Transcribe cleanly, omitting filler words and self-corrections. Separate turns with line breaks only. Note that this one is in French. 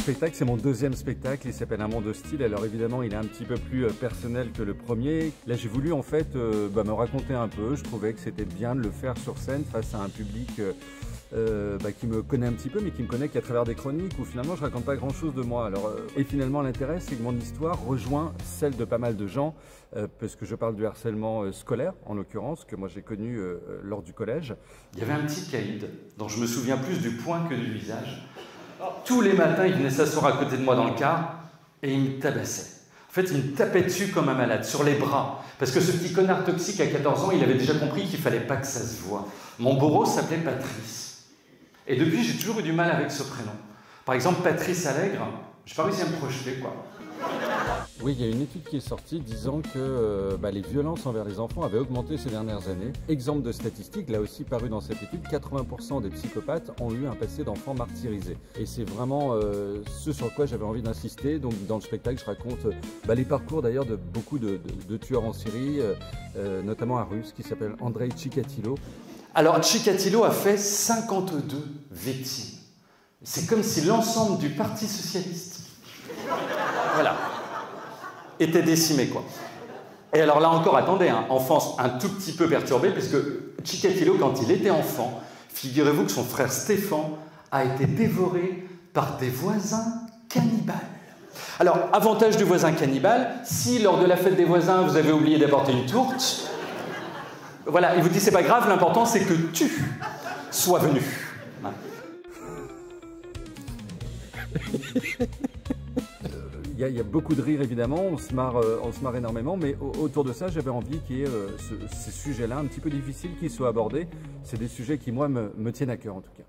spectacle, c'est mon deuxième spectacle, il s'appelle Un monde hostile. Alors évidemment, il est un petit peu plus personnel que le premier. Là, j'ai voulu en fait me raconter un peu. Je trouvais que c'était bien de le faire sur scène face à un public qui me connaît un petit peu, mais qui me connaît qu'à travers des chroniques où finalement je raconte pas grand-chose de moi. Alors, et finalement, l'intérêt, c'est que mon histoire rejoint celle de pas mal de gens, parce que je parle du harcèlement scolaire, en l'occurrence, que moi j'ai connu lors du collège.
Il y avait un petit caïd dont je me souviens plus du poing que du visage. Tous les matins, il venait s'asseoir à côté de moi dans le car et il me tabassait. En fait, il me tapait dessus comme un malade, sur les bras. Parce que ce petit connard toxique à 14 ans, il avait déjà compris qu'il fallait pas que ça se voie. Mon bourreau s'appelait Patrice. Et depuis, j'ai toujours eu du mal avec ce prénom. Par exemple, Patrice Allègre, j'ai pas réussi à me projeter, quoi.
Oui, il y a une étude qui est sortie disant que les violences envers les enfants avaient augmenté ces dernières années. Exemple de statistique, là aussi paru dans cette étude, 80% des psychopathes ont eu un passé d'enfants martyrisés. Et c'est vraiment ce sur quoi j'avais envie d'insister. Donc dans le spectacle, je raconte les parcours d'ailleurs de beaucoup de tueurs en série, notamment un russe qui s'appelle Andrei Chikatilo.
Alors, Chikatilo a fait 52 victimes. C'est comme si l'ensemble du Parti socialiste, voilà, était décimé, quoi. Et alors là encore, attendez, enfance un tout petit peu perturbée, puisque Chikatilo, quand il était enfant, figurez-vous que son frère Stéphane a été dévoré par des voisins cannibales. Alors, avantage du voisin cannibale, si lors de la fête des voisins, vous avez oublié d'apporter une tourte, voilà, il vous dit c'est pas grave, l'important c'est que tu sois venu.
Il y a beaucoup de rire évidemment, on se marre énormément, mais autour de ça, j'avais envie qu'il y ait ces sujets-là un petit peu difficiles qui soient abordés. C'est des sujets qui, moi, me tiennent à cœur en tout cas.